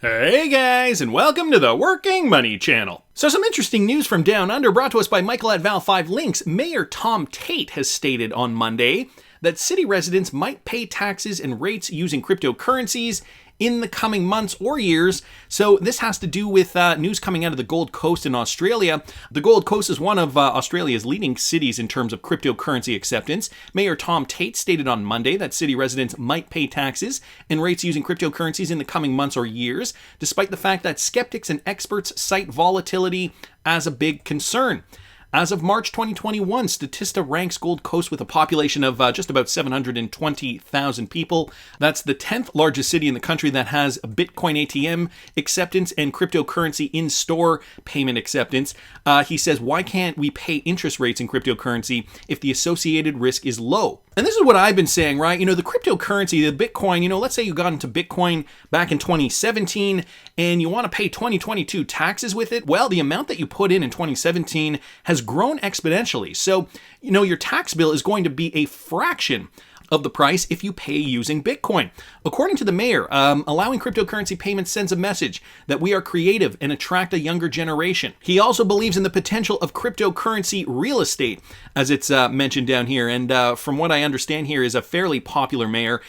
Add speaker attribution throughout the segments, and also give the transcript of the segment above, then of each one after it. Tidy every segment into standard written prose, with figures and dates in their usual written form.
Speaker 1: Hey guys, and welcome to the Working Money Channel. So some interesting news from Down Under brought to us by Michael at Val5 Links. Mayor Tom Tate has stated on Monday that city residents might pay taxes and rates using cryptocurrencies in the coming months or years. So this has to do with news coming out of the Gold Coast in Australia. The Gold Coast is one of Australia's leading cities in terms of cryptocurrency acceptance. Mayor Tom Tate stated on Monday that city residents might pay taxes and rates using cryptocurrencies in the coming months or years, despite the fact that skeptics and experts cite volatility as a big concern. As of March 2021, Statista ranks Gold Coast with a population of just about 720,000 people. That's the 10th largest city in the country that has a Bitcoin ATM acceptance and cryptocurrency in-store payment acceptance. He says, why can't we pay interest rates in cryptocurrency if the associated risk is low? And this is what I've been saying, right? You know, the cryptocurrency, the Bitcoin, let's say you got into Bitcoin back in 2017 and you want to pay 2022 taxes with it. Well, the amount that you put in 2017 has grown exponentially. So, your tax bill is going to be a fraction of the price if you pay using Bitcoin. According to the mayor, allowing cryptocurrency payments sends a message that we are creative and attract a younger generation. He also believes in the potential of cryptocurrency real estate, as it's mentioned down here. And from what I understand here, is a fairly popular mayor.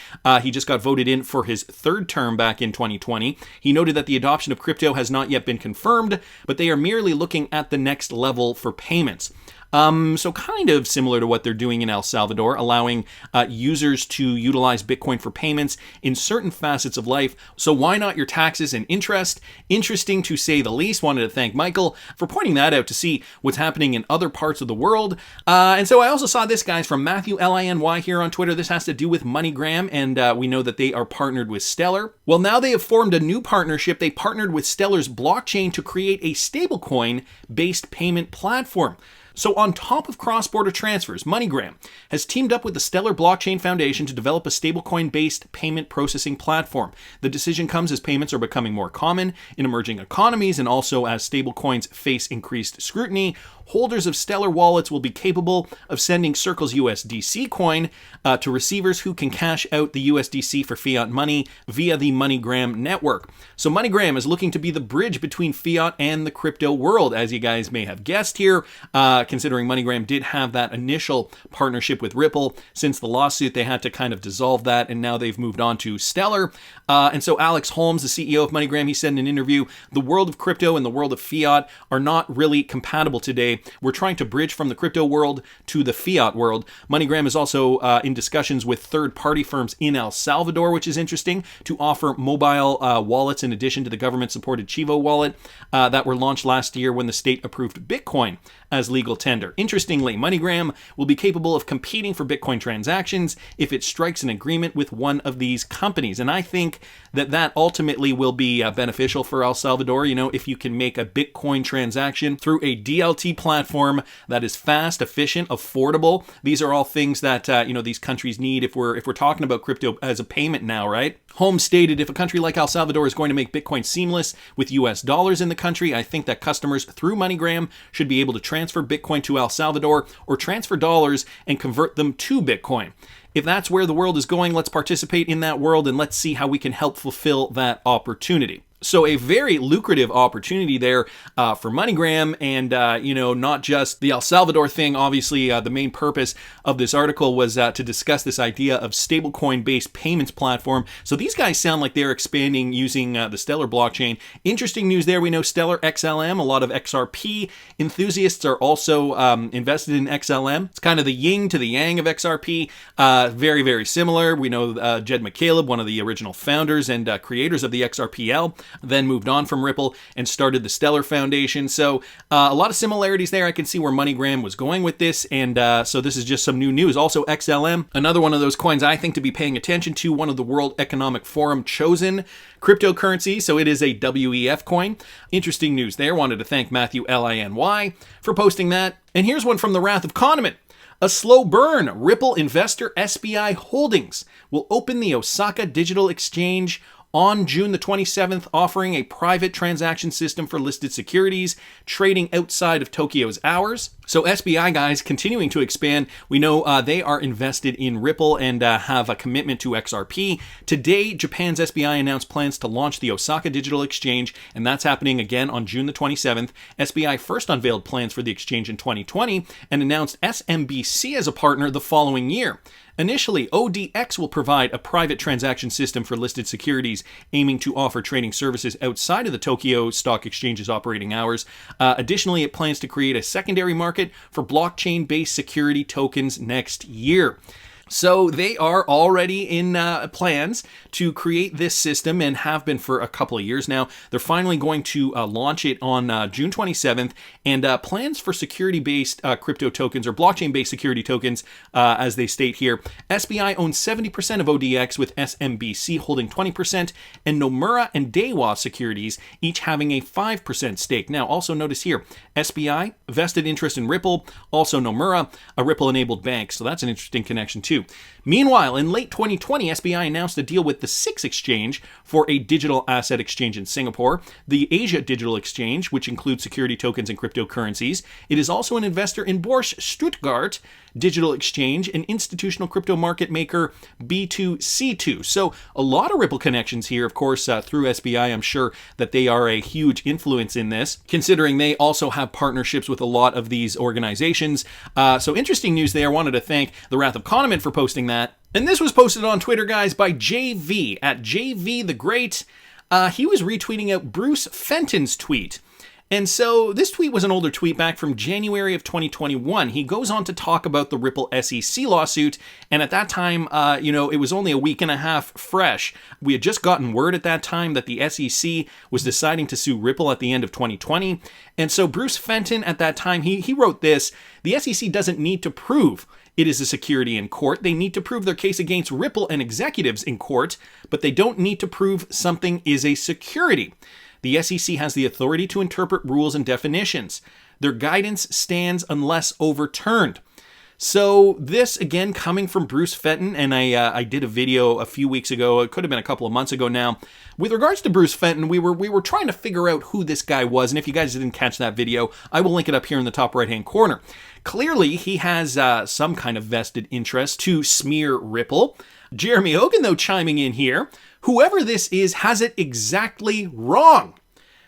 Speaker 1: He just got voted in for his third term back in 2020. He noted that the adoption of crypto has not yet been confirmed, but they are merely looking at the next level for payments. So kind of similar to what they're doing in El Salvador, allowing users to utilize Bitcoin for payments in certain facets of life. So why not your taxes and interest? Interesting to say the least. Wanted to thank Michael for pointing that out to see what's happening in other parts of the world. And so I also saw this, guys, from Matthew Liny here on Twitter. This has to do with MoneyGram, and we know that they are partnered with Stellar. Well, now they have formed a new partnership. They partnered with Stellar's blockchain to create a stablecoin-based payment platform. So on top of cross-border transfers, MoneyGram has teamed up with the Stellar Blockchain Foundation to develop a stablecoin-based payment processing platform. The decision comes as payments are becoming more common in emerging economies and also as stablecoins face increased scrutiny. Holders of Stellar wallets will be capable of sending Circle's USDC coin to receivers who can cash out the USDC for fiat money via the MoneyGram network. So MoneyGram is looking to be the bridge between fiat and the crypto world, as you guys may have guessed here, considering MoneyGram did have that initial partnership with Ripple. Since the lawsuit, they had to kind of dissolve that, and now they've moved on to Stellar. And so Alex Holmes, the CEO of MoneyGram, he said in an interview, the world of crypto and the world of fiat are not really compatible today. We're trying to bridge from the crypto world to the fiat world. MoneyGram is also in discussions with third-party firms in El Salvador, which is interesting, to offer mobile wallets in addition to the government-supported Chivo wallet that were launched last year when the state approved Bitcoin as legal tender. Interestingly, MoneyGram will be capable of competing for Bitcoin transactions if it strikes an agreement with one of these companies. And I think that ultimately will be beneficial for El Salvador. If you can make a Bitcoin transaction through a DLT platform that is fast, efficient, affordable. These are all things that these countries need if we're talking about crypto as a payment now, right? Holmes stated, if a country like El Salvador is going to make Bitcoin seamless with US dollars in the country, I think that customers through MoneyGram should be able to transfer Bitcoin to El Salvador or transfer dollars and convert them to Bitcoin. If that's where the world is going, let's participate in that world and let's see how we can help fulfill that opportunity. So a very lucrative opportunity there for MoneyGram, and not just the El Salvador thing. Obviously, the main purpose of this article was to discuss this idea of stablecoin-based payments platform. So these guys sound like they're expanding using the Stellar blockchain. Interesting news there. We know Stellar XLM. A lot of XRP enthusiasts are also invested in XLM. It's kind of the yin to the yang of XRP. Very, very similar. We know Jed McCaleb, one of the original founders and creators of the XRPL, then moved on from Ripple and started the Stellar Foundation. So a lot of similarities there. I can see where MoneyGram was going with this, and so this is just some new news. Also, XLM, another one of those coins I think to be paying attention to, one of the World Economic Forum chosen cryptocurrency, so it is a WEF coin. Interesting news there. Wanted to thank Matthew Liny for posting that. And here's one from the Wrath of Kahneman. A slow burn. Ripple investor SBI Holdings will open the Osaka Digital Exchange on June the 27th, offering a private transaction system for listed securities trading outside of Tokyo's hours. So SBI, guys, continuing to expand. We know they are invested in Ripple and have a commitment to XRP. Today, Japan's SBI announced plans to launch the Osaka Digital Exchange, and that's happening again on June the 27th. SBI first unveiled plans for the exchange in 2020 and announced SMBC as a partner the following year. Initially, ODX will provide a private transaction system for listed securities, aiming to offer trading services outside of the Tokyo Stock Exchange's operating hours. Additionally, it plans to create a secondary market for blockchain-based security tokens next year. So they are already in plans to create this system and have been for a couple of years now. They're finally going to launch it on June 27th, and plans for security-based crypto tokens or blockchain-based security tokens, as they state here. SBI owns 70% of ODX, with SMBC holding 20%, and Nomura and Daiwa Securities each having a 5% stake. Now, also notice here, SBI, vested interest in Ripple, also Nomura, a Ripple-enabled bank. So that's an interesting connection too. Meanwhile, in late 2020, SBI announced a deal with the SIX Exchange for a digital asset exchange in Singapore, the Asia Digital Exchange, which includes security tokens and cryptocurrencies. It is also an investor in Börse Stuttgart Digital Exchange, an institutional crypto market maker, B2C2. So a lot of Ripple connections here, of course, through SBI. I'm sure that they are a huge influence in this, considering they also have partnerships with a lot of these organizations. So interesting news there. I wanted to thank the Wrath of Kahneman for posting that. And this was posted on Twitter, guys, by JV, at JV the Great. He was retweeting out Bruce Fenton's tweet. And so this tweet was an older tweet back from January of 2021. He goes on to talk about the Ripple SEC lawsuit. And at that time, it was only a week and a half fresh. We had just gotten word at that time that the SEC was deciding to sue Ripple at the end of 2020. And so Bruce Fenton at that time, he wrote this: the SEC doesn't need to prove it is a security in court. They need to prove their case against Ripple and executives in court, but they don't need to prove something is a security. The SEC has the authority to interpret rules and definitions. Their guidance stands unless overturned. So this, again, coming from Bruce Fenton, and I did a video a few weeks ago, it could have been a couple of months ago now. With regards to Bruce Fenton, we were trying to figure out who this guy was, and if you guys didn't catch that video, I will link it up here in the top right-hand corner. Clearly, he has some kind of vested interest to smear Ripple. Jeremy Hogan, though, chiming in here, whoever this is has it exactly wrong.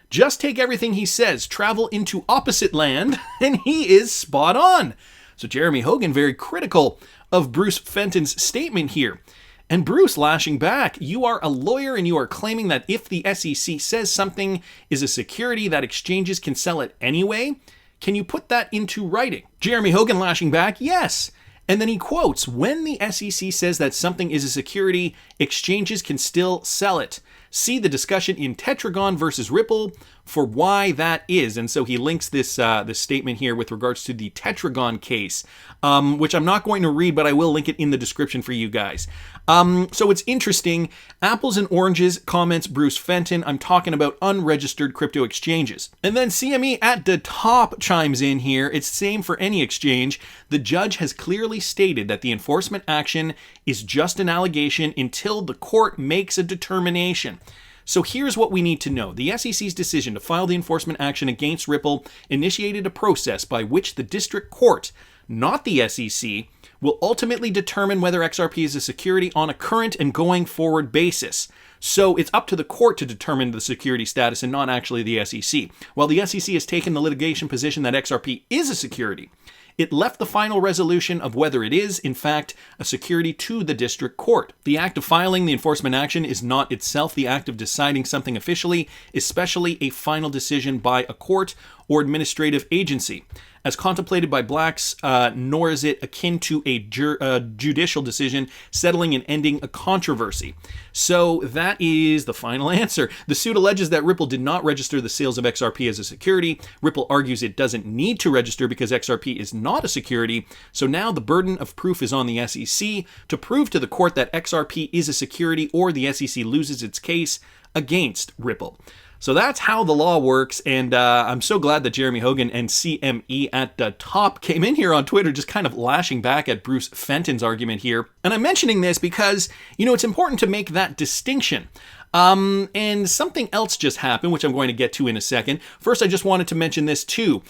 Speaker 1: Just take everything he says, travel into opposite land, and he is spot on. So Jeremy Hogan very critical of Bruce Fenton's statement here. And Bruce lashing back, you are a lawyer and you are claiming that if the SEC says something is a security that exchanges can sell it anyway? Can you put that into writing? Jeremy Hogan lashing back, yes. And then he quotes, when the SEC says that something is a security, exchanges can still sell it. See the discussion in Tetragon versus Ripple for why that is. And so he links this statement here with regards to the Tetragon case, which I'm not going to read, but I will link it in the description for you guys. So it's interesting. Apples and oranges, comments Bruce Fenton. I'm talking about unregistered crypto exchanges. And then CME at the top chimes in here. It's the same for any exchange. The judge has clearly stated that the enforcement action is just an allegation until the court makes a determination. So here's what we need to know. The SEC's decision to file the enforcement action against Ripple initiated a process by which the district court, not the SEC, will ultimately determine whether XRP is a security on a current and going forward basis. So it's up to the court to determine the security status and not actually the SEC. While the SEC has taken the litigation position that XRP is a security, it left the final resolution of whether it is, in fact, a security to the district court. The act of filing the enforcement action is not itself the act of deciding something officially, especially a final decision by a court or administrative agency. As contemplated by Blacks, nor is it akin to a judicial decision settling and ending a controversy. So that is the final answer. The suit alleges that Ripple did not register the sales of XRP as a security. Ripple argues it doesn't need to register because XRP is not a security. So now the burden of proof is on the SEC to prove to the court that XRP is a security, or the SEC loses its case against Ripple. So that's how the law works, and I'm so glad that Jeremy Hogan and CME at the top came in here on Twitter just kind of lashing back at Bruce Fenton's argument here. And I'm mentioning this because, it's important to make that distinction. And something else just happened, which I'm going to get to in a second. First, I just wanted to mention this too,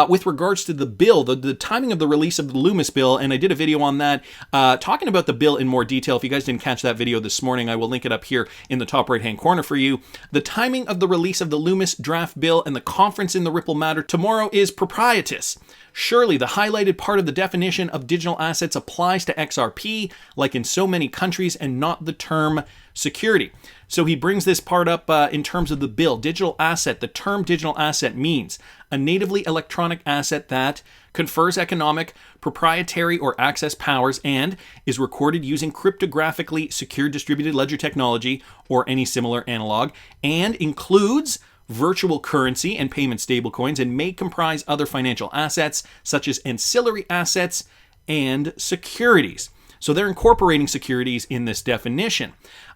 Speaker 1: with regards to the bill, the timing of the release of the Loomis Bill, and I did a video on that, talking about the bill in more detail. If you guys didn't catch that video this morning, I will link it up here in the top right-hand corner for you. The timing of the release of the Loomis draft bill and the conference in the Ripple matter tomorrow is propitious. Surely, the highlighted part of the definition of digital assets applies to XRP, like in so many countries, and not the term security. So he brings this part up in terms of the bill. Digital asset. The term digital asset means a natively electronic asset that confers economic, proprietary, or access powers and is recorded using cryptographically secure distributed ledger technology or any similar analog, and includes virtual currency and payment stablecoins, and may comprise other financial assets such as ancillary assets and securities. So they're incorporating securities in this definition.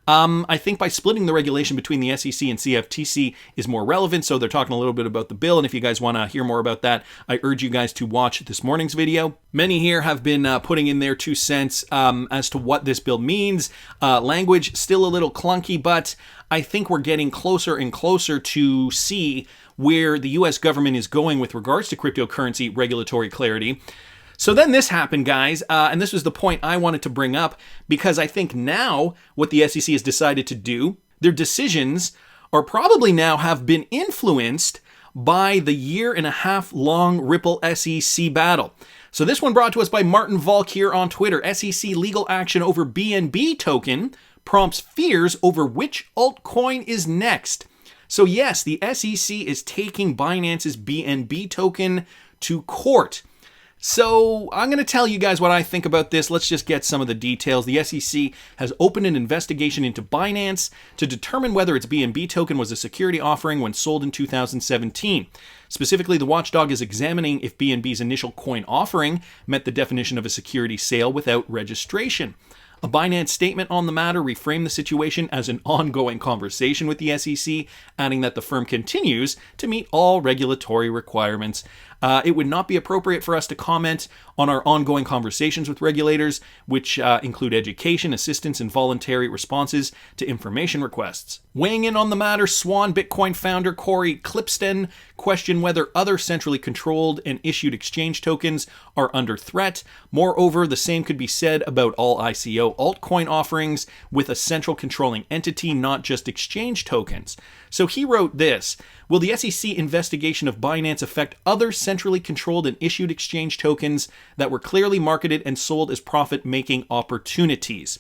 Speaker 1: I think by splitting the regulation between the SEC and CFTC is more relevant, so they're talking a little bit about the bill, and if you guys want to hear more about that, I urge you guys to watch this morning's video. Many here have been putting in their 2 cents as to what this bill means. Language still a little clunky, but I think we're getting closer and closer to see where the US government is going with regards to cryptocurrency regulatory clarity. So then this happened, guys, and this was the point I wanted to bring up, because I think now what the SEC has decided to do, their decisions are probably now have been influenced by the 1.5 year long Ripple SEC battle. So this one brought to us by Martin Volk here on Twitter. SEC legal action over BNB token prompts fears over which altcoin is next. So yes, the SEC is taking Binance's BNB token to court. So I'm going to tell you guys what I think about this. Let's just get some of the details. The SEC has opened an investigation into Binance to determine whether its BNB token was a security offering when sold in 2017. Specifically, the watchdog is examining if BNB's initial coin offering met the definition of a security sale without registration. A Binance statement on the matter reframed the situation as an ongoing conversation with the SEC, adding that the firm continues to meet all regulatory requirements. It would not be appropriate for us to comment on our ongoing conversations with regulators, which include education, assistance, and voluntary responses to information requests. Weighing in on the matter, Swan Bitcoin founder Corey Clipston questioned whether other centrally controlled and issued exchange tokens are under threat. Moreover, the same could be said about all ICO altcoin offerings with a central controlling entity, not just exchange tokens. So he wrote this: will the SEC investigation of Binance affect other centrally controlled and issued exchange tokens that were clearly marketed and sold as profit-making opportunities?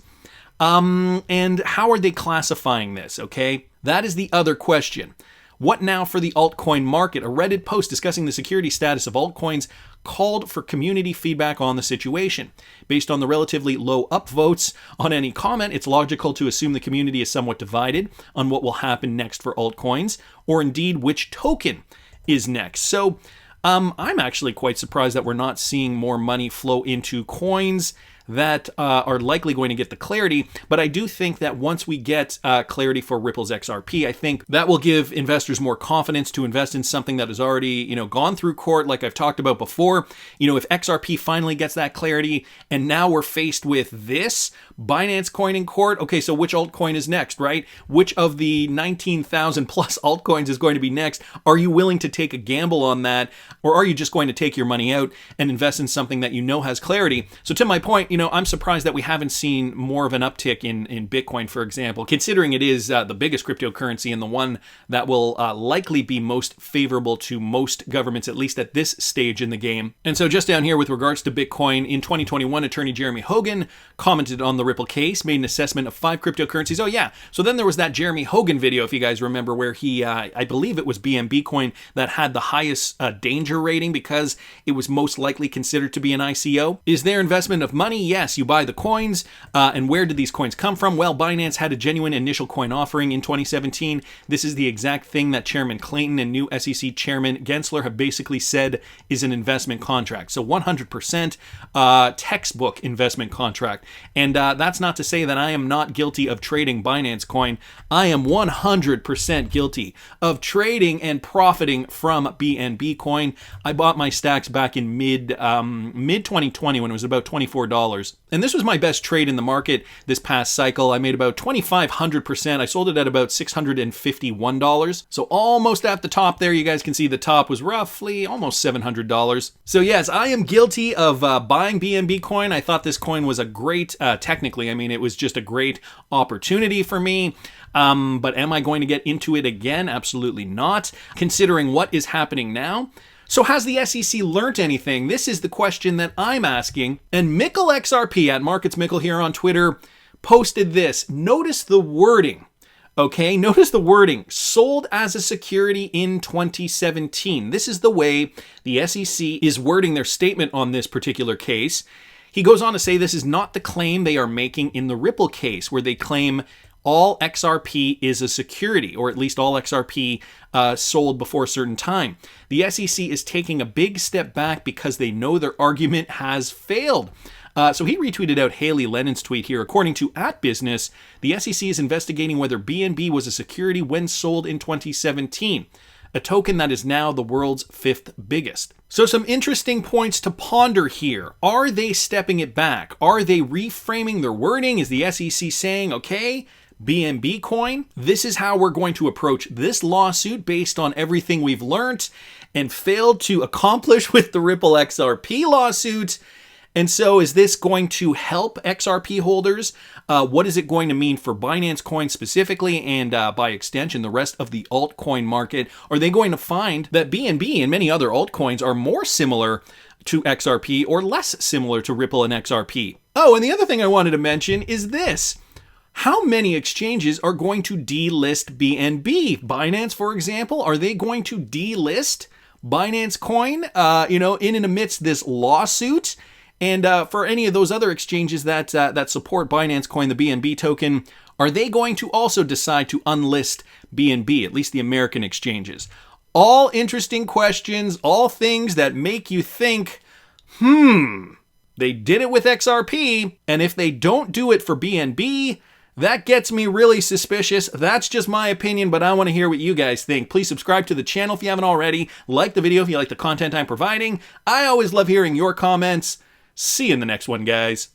Speaker 1: And how are they classifying this, okay? That is the other question. What now for the altcoin market? A Reddit post discussing the security status of altcoins called for community feedback on the situation. Based on the relatively low upvotes on any comment, it's logical to assume the community is somewhat divided on what will happen next for altcoins, or indeed which token is next. So I'm actually quite surprised that we're not seeing more money flow into coins that are likely going to get the clarity. But I do think that once we get clarity for Ripple's XRP, I think that will give investors more confidence to invest in something that has already, gone through court, like I've talked about before. If XRP finally gets that clarity, and now we're faced with this Binance coin in court, okay, so which altcoin is next, right? Which of the 19,000 plus altcoins is going to be next? Are you willing to take a gamble on that? Or are you just going to take your money out and invest in something that has clarity? So to my point, I'm surprised that we haven't seen more of an uptick in Bitcoin, for example, considering it is the biggest cryptocurrency and the one that will likely be most favorable to most governments, at least at this stage in the game. And so just down here with regards to Bitcoin, in 2021, attorney Jeremy Hogan commented on the Ripple case, made an assessment of 5 cryptocurrencies. Oh yeah, so then there was that Jeremy Hogan video, if you guys remember, where he, I believe it was BNB coin that had the highest danger rating because it was most likely considered to be an ICO. Is there investment of money? Yes, you buy the coins. And where did these coins come from? Well, Binance had a genuine initial coin offering in 2017. This is the exact thing that Chairman Clayton and new SEC Chairman Gensler have basically said is an investment contract. So 100% textbook investment contract. And that's not to say that I am not guilty of trading Binance coin. I am 100% guilty of trading and profiting from BNB coin. I bought my stacks back in mid 2020 when it was about $24. $200. And this was my best trade in the market this past cycle. I made about 2,500%. I sold it at about $651. So almost at the top there, you guys can see the top was roughly almost $700. So yes, I am guilty of buying BNB coin. I thought this coin was a great, technically, I mean, it was just a great opportunity for me. But am I going to get into it again? Absolutely not, considering what is happening now. So has the SEC learned anything? This is the question that I'm asking. And Mickle XRP at Markets Mickle here on Twitter posted this. Notice the wording. Okay, notice the wording. Sold as a security in 2017. This is the way the SEC is wording their statement on this particular case. He goes on to say this is not the claim they are making in the Ripple case, where they claim all XRP is a security, or at least all XRP sold before a certain time. The SEC is taking a big step back because they know their argument has failed. So he retweeted out Haley Lennon's tweet here. According to @Business, the SEC is investigating whether BNB was a security when sold in 2017, a token that is now the world's 5th biggest. So some interesting points to ponder here. Are they stepping it back? Are they reframing their wording? Is the SEC saying, okay, BNB coin, this is how we're going to approach this lawsuit based on everything we've learned and failed to accomplish with the Ripple XRP lawsuit? And so is this going to help XRP holders? What is it going to mean for Binance Coin specifically, and by extension, the rest of the altcoin market? Are they going to find that BNB and many other altcoins are more similar to XRP or less similar to Ripple and XRP? Oh, and the other thing I wanted to mention is this. How many exchanges are going to delist BNB? Binance, for example, are they going to delist Binance Coin, in and amidst this lawsuit? And for any of those other exchanges that support Binance Coin, the BNB token, are they going to also decide to unlist BNB, at least the American exchanges? All interesting questions, all things that make you think, they did it with XRP, and if they don't do it for BNB, that gets me really suspicious. That's just my opinion, but I want to hear what you guys think. Please subscribe to the channel if you haven't already. Like the video if you like the content I'm providing. I always love hearing your comments. See you in the next one, guys.